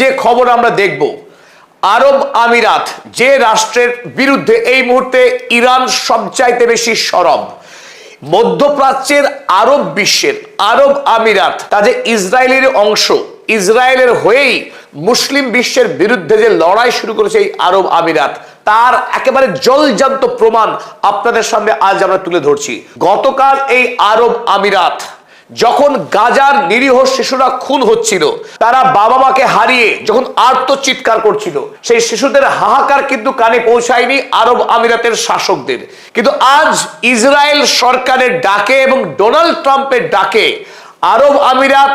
যে খবর আমরা দেখব, আরব আমিরাত যে রাষ্ট্রের বিরুদ্ধে এই মুহূর্তে ইরান সবচাইতে বেশি সরব, মধ্যপ্রাচ্যের আরব বিশ্বের আরব আমিরাত তা যে ইসরায়েলের অংশ, ইসরায়েলের হয়েই মুসলিম বিশ্বের বিরুদ্ধে যে লড়াই শুরু করেছে এই আরব আমিরাত, তার একেবারে জলজান্ত প্রমাণ আপনাদের সামনে আজ আমরা তুলে ধরছি। গতকাল এই আরব আমিরাত যখন গাজার নিরীহ শিশুরা খুন হচ্ছিল, তারা বাবা মাকে হারিয়ে যখন আর্তচিৎকার করছিল, সেই শিশুদের হাহাকার কিন্তু কানে পৌঁছায়নি আরব আমিরাতের শাসকদের। কিন্তু আজ ইসরায়েল সরকারের ডাকে এবং ডোনাল্ড ট্রাম্পের ডাকে আরব আমিরাত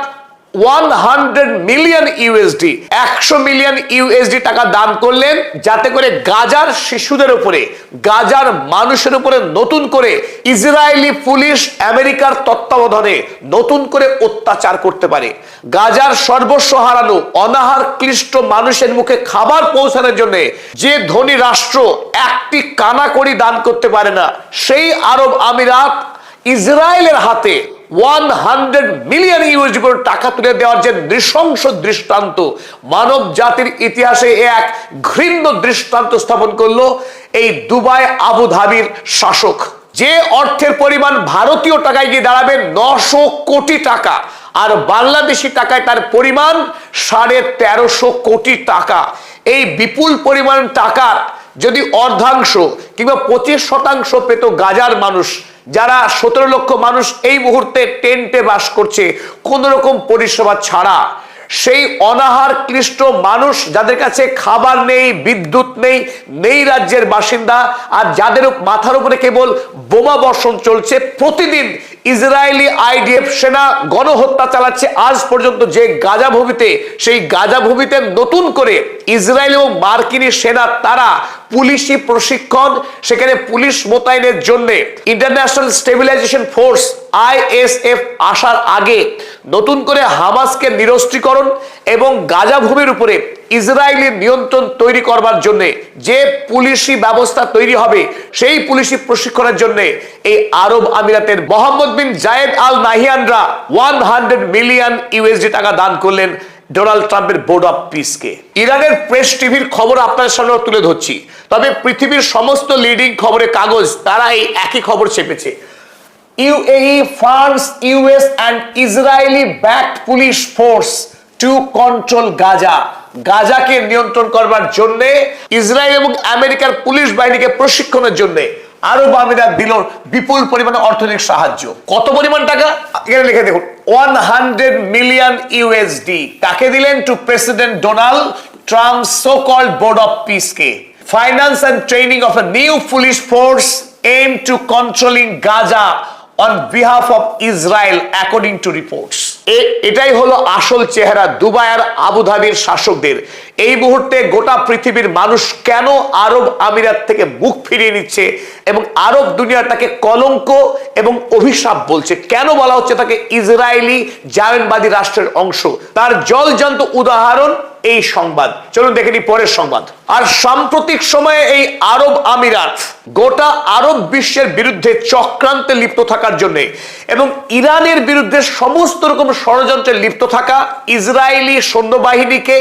100 মিলিয়ন ইউএসডি 100 মিলিয়ন ইউএসডি টাকা দান করলেন, যাতে করে গাজার শিশুদের উপরে, গাজার মানুষের উপরে নতুন করে ইসরায়েলি পুলিশ আমেরিকার তত্ত্বাবধানে নতুন করে অত্যাচার করতে পারে। গাজার সর্বস্ব হারানো অনাহার ক্লিষ্ট মানুষের মুখে খাবার পৌঁছানোর জন্য যে ধনী রাষ্ট্র একটি কানাকড়ি দান করতে পারে না, সেই আরব আমিরাত ইসরায়েলের হাতে 100 মিলিয়ন ইউএসডি করে টাকা তুলে দেওয়ার যে নৃশংস দৃষ্টান্ত, মানব জাতির ইতিহাসে এক ঘৃণ্য দৃষ্টান্ত স্থাপন করলো এই দুবাই আবুধাবির শাসক। যে অর্থের পরিমাণ ভারতীয় টাকায় গিয়ে দাঁড়াবে 900 কোটি টাকা, আর বাংলাদেশি টাকায় তার পরিমাণ 1350 কোটি টাকা। এই বিপুল পরিমাণ টাকার যদি অর্ধাংশ কিংবা 25% পেত গাজার মানুষ, যারা 17 লক্ষ মানুষ এই মুহূর্তে টেন্টে বাস করছে কোন রকম পরিষেবা ছাড়া, সেই অনাহার ক্লিষ্ট মানুষ যাদের কাছে খাবার নেই, বিদ্যুৎ নেই, নেই রাজ্যের বাসিন্দা, আর যাদের মাথার উপরে কেবল বোমা বর্ষণ চলছে, প্রতিদিন ইসরায়েলি আইডিএফ সেনা গণহত্যা চালাচ্ছে আজ পর্যন্ত যে গাজা ভূমিতে, সেই গাজা ভূমিতে নতুন করে ইসরায়েল এবং মার্কিনী সেনা তারা পুলিশি প্রশিক্ষণ, সেখানে পুলিশ মোতায়েনের জন্য ইন্টারন্যাশনাল স্টেবিলাইজেশন ফোর্স ISF আসার আগে নতুন করে হামাসকে নিরস্ত্রীকরণ এবং গাজা ভূমির উপরে ইসরায়েলের নিয়ন্ত্রণ তৈরি করবার জন্য যে পুলিশি ব্যবস্থা তৈরি হবে, সেই পুলিশি প্রশিক্ষণের জন্য এই আরব আমিরাতের মোহাম্মদ বিন জায়েদ আল নাহিয়ানরা 100 মিলিয়ন ইউএসডি টাকা দান করলেন ডোনাল্ড ট্রাম্পের বোর্ড অফ পিসকে। ইরানের প্রেস টিভির খবর আপনাদের সামনে তুলে ধরছি, তবে পৃথিবীর সমস্ত লিডিং খবরের কাগজ তারা এই একই খবর চেপেছে। UAE funds US and Israeli backed police force to control Gaza. গাজাকে নিয়ন্ত্রণ করবার জন্য ইসরায়েল এবং আমেরিকার পুলিশ বাহিনীকে প্রশিক্ষণের জন্য আরব আমিরাত দিল বিপুল পরিমাণে অর্থনৈতিক সাহায্য। কত পরিমাণ টাকা এখানে লিখে দেখুন, 100 মিলিয়ন ইউএসডি কাকে দিলেন? To president Donald Trump so called board of পিসকে। Finance and training of a new police force aim to controlling Gaza on behalf of Israel according to reports. এটাই হলো আসল চেহারা দুবাই আর আবুধাবির শাসকদের। এই মুহূর্তে গোটা পৃথিবীর মানুষ কেন আরব আমিরাত থেকে মুখ ফিরিয়ে নিচ্ছে এবং আরব দুনিয়া তাকে কলঙ্ক এবং অভিশাপ বলছে, কেন বলা হচ্ছে তাকে ইসরায়েলি জায়নবাদী রাষ্ট্রের অংশ, তার জলজান্ত উদাহরণ এই সংবাদ। চলুন দেখে নিই পরের সংবাদ। আর সাম্প্রতিক সময়ে এই আরব আমিরাত গোটা আরব বিশ্বের বিরুদ্ধে চক্রান্তে লিপ্ত থাকার জন্য এবং ইরানের বিরুদ্ধে সমস্ত রকম ষড়যন্ত্রে লিপ্ত থাকা ইসরায়েলি সৈন্যবাহিনীকে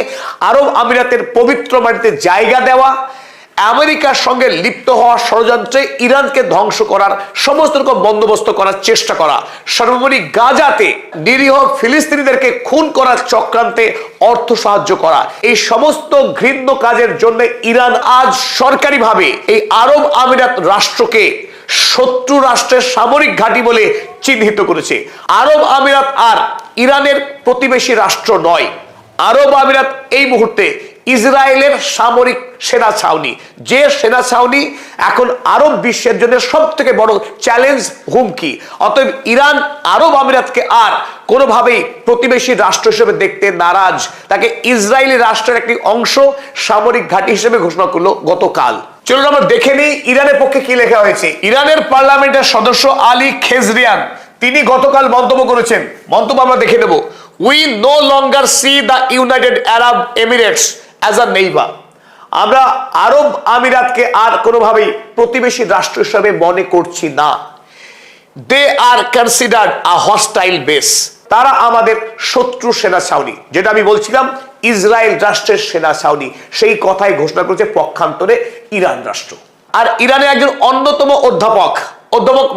আরব আমিরাতের পবিত্র মাটিতে জায়গা দেওয়া, আমেরিকার সঙ্গে লিপ্ত হওয়া ষড়যন্ত্রে ইরানকে ধ্বংস করার সমস্ত রকম বন্দোবস্ত করার চেষ্টা করা, সর্বোপরি গাজাতে নিরীহ ফিলিস্তিনিদেরকে খুন করার চক্রান্তে অর্থ সাহায্য করা, এই সমস্ত ঘৃণ্য কাজের জন্য ইরান আজ সরকারিভাবে এই আরব আমিরাত রাষ্ট্রকে শত্রু রাষ্ট্রের সামরিক ঘাঁটি বলে চিহ্নিত করেছে। আরব আমিরাত আর ইরানের প্রতিবেশী রাষ্ট্র নয়, আরব আমিরাত এই মুহূর্তে ইসরায়েলের সামরিক সেনা ছাউনি, যে সেনা ছাউনি এখন আরব বিশ্বের জন্য সব থেকে বড় চ্যালেঞ্জ, হুমকি। অতএব ইরান আরব আমিরাতকে আর কোনোভাবেই প্রতিবেশী রাষ্ট্র হিসেবে দেখতে নারাজ, তাকে ইসরায়েলি রাষ্ট্রের একটি অংশ, সামরিক ঘাঁটি হিসেবে ঘোষণা করলো গতকাল। চলুন আমরা দেখে নিই ইরানের পক্ষে কি লেখা হয়েছে। ইরানের পার্লামেন্টের সদস্য আলী খেজরিয়ান তিনি গতকাল মন্তব্য করেছেন, মন্তব্য আমরা দেখে নেব। We no longer see the United Arab Emirates as a neighbor. আমরা আরব আমিরাতকে আর কোনোভাবেই প্রতিবেশী রাষ্ট্র হিসেবে মনে করছি না। They are considered a hostile base. তারা আমাদের শত্রু সেনা ছাউনি, যেটা আমি বলছিলাম ইসরায়েল রাষ্ট্রের সেনা ছাউনি, সেই কথাই ঘোষণা করেছে পক্ষান্তরে ইরান রাষ্ট্র। আর ইরানের একজন অন্যতম অধ্যাপক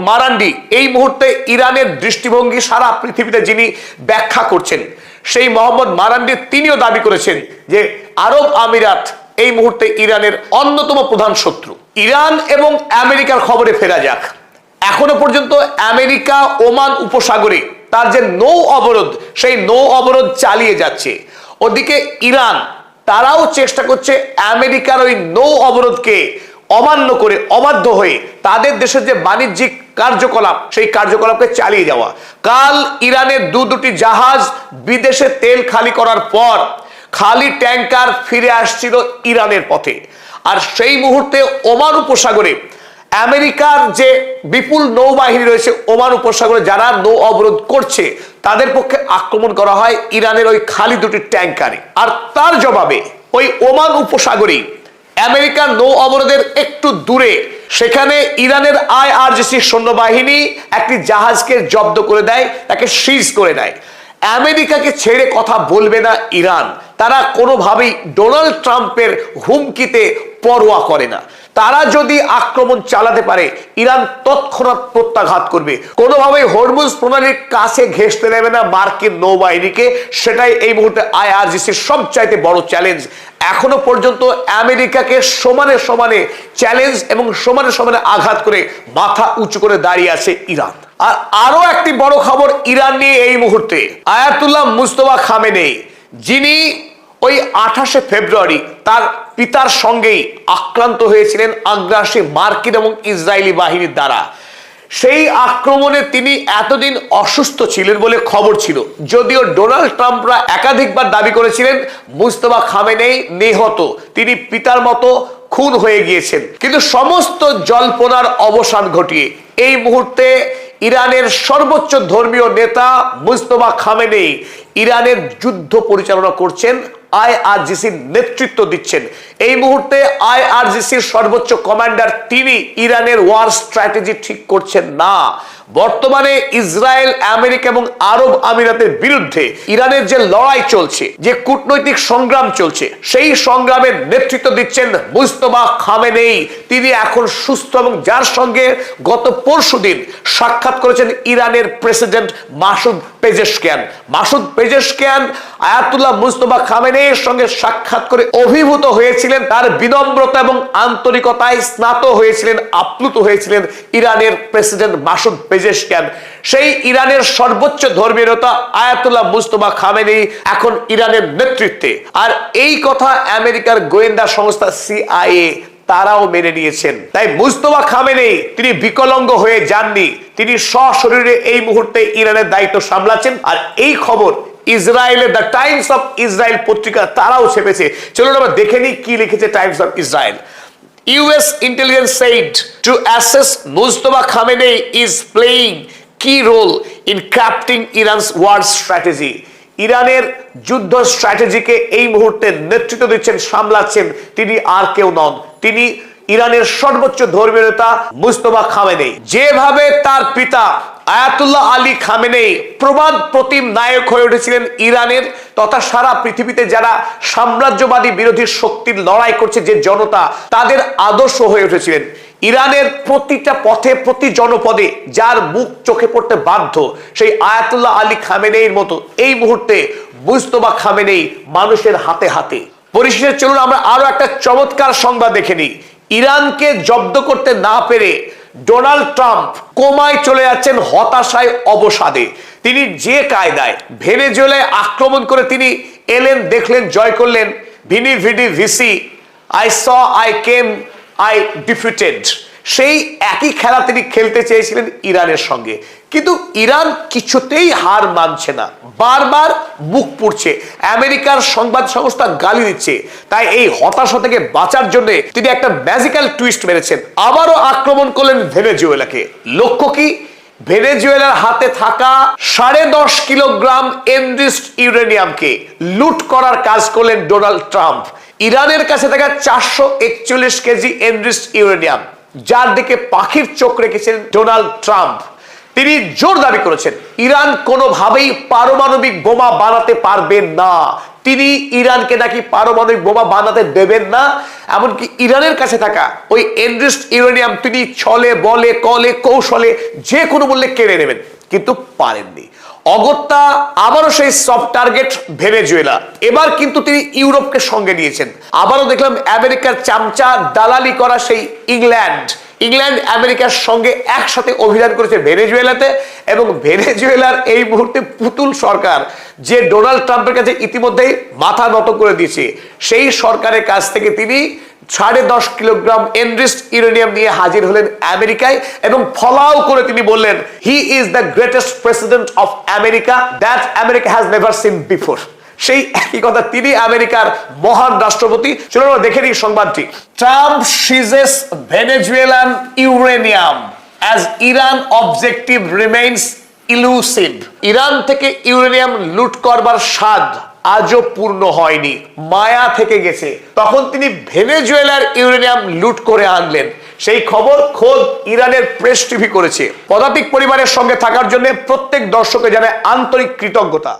মারান্ডি এই মুহূর্তে ইরানের দৃষ্টিভঙ্গি সারা পৃথিবীতে যিনি ব্যাখ্যা করছেন, সেই মোহাম্মদ মারান্ডি তিনিও দাবি করেছেন যে আরব আমিরাত এই মুহূর্তে ইরানের অন্যতম প্রধান শত্রু। ইরান এবং আমেরিকার খবরে ফেরা যাক। এখনো পর্যন্ত আমেরিকা ওমান উপসাগরে তার যে নৌ অবরোধ, সেই নৌ অবরোধ চালিয়ে যাচ্ছে। ওদিকে ইরান তারাও চেষ্টা করছে আমেরিকার ওই নৌ অবরোধকে অমান্য করে, অবাধ্য হয়ে তাদের দেশের যে বাণিজ্যিক কার্যকলাপ, সেই কার্যকলাপকে চালিয়ে যাওয়া। কাল ইরানের দুটি জাহাজ বিদেশে তেল খালি করার পর খালি ট্যাঙ্কার ফিরে আসছিল ইরানের পথে। আর সেই মুহূর্তে ওমান উপসাগরে আমেরিকার যে বিপুল নৌবাহিনী রয়েছে, ওমান উপসাগরে যারা নৌ অবরোধ করছে তাদের পক্ষে আক্রমণ করা হয় ইরানের ওই খালি দুটি ট্যাঙ্কারে। আর তার জবাবে ওই ওমান উপসাগরে আমেরিকার নৌ অবরোধের একটু দূরে সেখানে ইরানের আইআরজিসি সৈন্যবাহিনী একটি জাহাজকে জব্দ করে দেয়, তাকে সিজ করে নেয়। আমেরিকাকে ছেড়ে কথা বলবে না ইরান, তারা কোনোভাবেই ডোনাল্ড ট্রাম্পের হুমকিতে পরোয়া করে না। তারা যদি আক্রমণ চালাতে পারে ইরান তৎক্ষণাৎ প্রত্যাঘাত করবে, কোনোভাবেই হরমুজ প্রণালীর কাছে ঘেঁষতে দেবে না মার্কিন নৌবাহিনীকে। সেটাই এই মুহূর্তে আইআরজিসির সবচাইতে বড় চ্যালেঞ্জ। এখনো পর্যন্ত আমেরিকাকে সমানে সমানে চ্যালেঞ্জ এবং সমানে সমানে আঘাত করে মাথা উঁচু করে দাঁড়িয়ে আছে ইরান। আর আরো একটি বড় খবর ইরান নিয়ে এই মুহূর্তে, আয়াতুল্লাহ মুস্তফা খামেনেই, যিনি ওই 28শে ফেব্রুয়ারি তার পিতার সঙ্গেই আক্রান্ত হয়েছিলেন আগ্রাসী মার্কিন এবং ইসরায়েলি বাহিনীর দ্বারা। সেই আক্রমণে তিনি এতদিন অসুস্থ ছিলেন বলে খবর ছিল, যদিও ডোনাল্ড ট্রাম্পরা একাধিকবার দাবি করেছিলেন মুস্তফা খামেনেই নিহত, তিনি পিতার মতো খুন হয়ে গিয়েছেন। কিন্তু সমস্ত জল্পনার অবসান ঘটিয়ে এই মুহূর্তে ইরানের সর্বোচ্চ ধর্মীয় নেতা মুস্তফা খামেনেই ইরানের যুদ্ধ পরিচালনা করছেন, আইআরজিসির নেতৃত্ব দিচ্ছেন। এই মুহূর্তে আইআরজিসির সর্বোচ্চ কমান্ডার তিনি ইরানের ওয়ার স্ট্র্যাটেজি ঠিক করছেন না। বর্তমানে ইসরায়েল, আমেরিকা এবং আরব আমিরাতের বিরুদ্ধে ইরানের যে লড়াই চলছে, যে কূটনৈতিক সংগ্রাম চলছে, সেই সংগ্রামের নেতৃত্ব দিচ্ছেন মুস্তফা খামেনেই। তিনি এখন সুস্থ এবং যার সঙ্গে গত পরশুদিন সাক্ষাৎ করেছেন ইরানের president Masoud Pezeshkian. Masoud Pezeshkian Ayatollah Mustafa খামেনেইর সঙ্গে সাক্ষাৎ করে অভিভূত হয়েছিলেন, তার বিনম্রতা এবং আন্তরিকতায় স্নাত হয়েছিলেন, আপ্লুত হয়েছিলেন ইরানের প্রেসিডেন্ট মাসুদ পেজেশকিয়ান। সেই ইরানের সর্বোচ্চ ধর্মীয় নেতা আয়াতুল্লাহ মুস্তফা খামেনেই এখন ইরানের নেতৃত্বে। আর এই কথা আমেরিকার গোয়েন্দা সংস্থা সিআইএ তারাও মেনে নিয়েছেন। তাই মুস্তফা খামেনেই তিনি বিকলাঙ্গ হয়ে যাননি, তিনি সশরীরে এই মুহূর্তে ইরানের দায়িত্ব সামলাচ্ছেন। আর এই খবর ইসরায়েলের দ্য টাইমস অফ ইসরায়েল পত্রিকা তারাও ছেপেছে। চলুন আমরা দেখে নিই কি লিখেছে Times of Israel. US intelligence said to assess Mustafa Khamenei is playing key role in crafting Iran's war strategy. ইরানের যুদ্ধ স্ট্র্যাটেজিকে এই মুহূর্তে নেতৃত্ব দিচ্ছেন, সামলাচ্ছেন তিনি আর কেউ নন, তিনি ইরানের সর্বোচ্চ ধর্মীয় নেতা মুস্তফা খামেনেই। যেভাবে তার পিতা আয়াতুল্লাহ আলী খামেনেই প্রবাদ প্রতিম নায়ক হয়ে উঠেছিলেন ইরানের তথা সারা পৃথিবীতে যারা সাম্রাজ্যবাদী বিরোধী শক্তির লড়াই করছে যে জনতা, তাদের আদর্শ হয়ে উঠেছিলেন। ইরানের প্রতিটা পথে, প্রতি জনপদে যার মুখ চোখে পড়তে বাধ্য, সেই আয়াতুল্লাহ আলী খামেনেইর মতো এই মুহূর্তে মুস্তফা খামেনেই মানুষের হাতে হাতে। পরিশেষে চলুন আমরা আরো একটা চমৎকার সংবাদ দেখে নিই। ইরানকে জব্দ করতে না পেরে ডোনাল্ড ট্রাম্প কোমায় চলে যাচ্ছেন, হতাশায়, অবসাদে। তিনি যে কায়দায় ভেনেজুয়েলায় আক্রমণ করে তিনি এলেন, দেখলেন, জয় করলেন, veni vidi vici, I saw, I came, I defeated, সেই একই খেলা তিনি খেলতে চেয়েছিলেন ইরানের সঙ্গে। কিন্তু ইরান কিছুতেই হার মানছে না, বারবার মুখ পুড়ছে, আমেরিকার সংবাদ সংস্থা গালি দিচ্ছে। তাই এই হতাশা থেকে বাঁচার জন্য তিনি একটা ম্যাজিক্যাল টুইস্ট মেরেছেন, আবারও আক্রমণ করলেন ভেনেজুয়েলাকে। লক্ষ্য কি? ভেনেজুয়েলার হাতে থাকা 10.5 কিলোগ্রাম এনরিচড ইউরেনিয়ামকে লুট করার কাজ করলেন ডোনাল্ড ট্রাম্প। ইরানের কাছে থাকা 441 কেজি এনরিচড ইউরেনিয়াম, যার দিকে পাখির চোখ রেখেছেন ডোনাল্ড ট্রাম্প, তিনি জোর দাবি করেছেন ইরান কোনোভাবেই পারমাণবিক বোমা বানাতে পারবে না। তিনি ইরানকে নাকি পারমাণবিক বোমা বানাতে দেবেন না, এমনকি ইরানের কাছে থাকা ওই এনরিচড ইউরেনিয়াম তিনি ছলে বলে কলে কৌশলে যে কোনো মূল্যে কেড়ে নেবেন, কিন্তু পারেননি। অগত্যা আবারও সেই সফট টার্গেট ভেনেজুয়েলা। এবার কিন্তু তিনি ইউরোপকে সঙ্গে নিয়েছেন। আবারও দেখলাম আমেরিকার চামচা দালালি করা সেই ইংল্যান্ড আমেরিকার সঙ্গে একসাথে অভিযান করেছে ভেনেজুয়েলাতে, এবং ভেনেজুয়েলার এই মুহূর্তে পুতুল সরকার যে ডোনাল্ড ট্রাম্পের কাছে ইতিমধ্যেই মাথা নত করে দিয়েছে, সেই সরকারের কাছ থেকে তিনি 10.5 কিলোগ্রাম এনরিচড ইউরেনিয়াম নিয়ে হাজির হলেন আমেরিকায়, এবং ফলাও করে তিনি বললেন he is the greatest president of America that America has never seen before. সেই একই কথা, তিনি আমেরিকার মহান রাষ্ট্রপতি। চলুন আমরা দেখে নিই সংবাদটি। Trump seizes Venezuelan uranium as Iran objective remains elusive. Iran থেকে ইউরেনিয়াম লুট করবার স্বাদ আজও পূর্ণ হয়নি, মায়া থেকে গেছে। তখন তিনি ভেনেজুয়েলার ইউরেনিয়াম লুট করে আনলেন। সেই খবর খোদ ইরানের প্রেস টিভি করেছে। পদাতিক পরিবারের সঙ্গে থাকার জন্য প্রত্যেক দর্শকে জানায় আন্তরিক কৃতজ্ঞতা।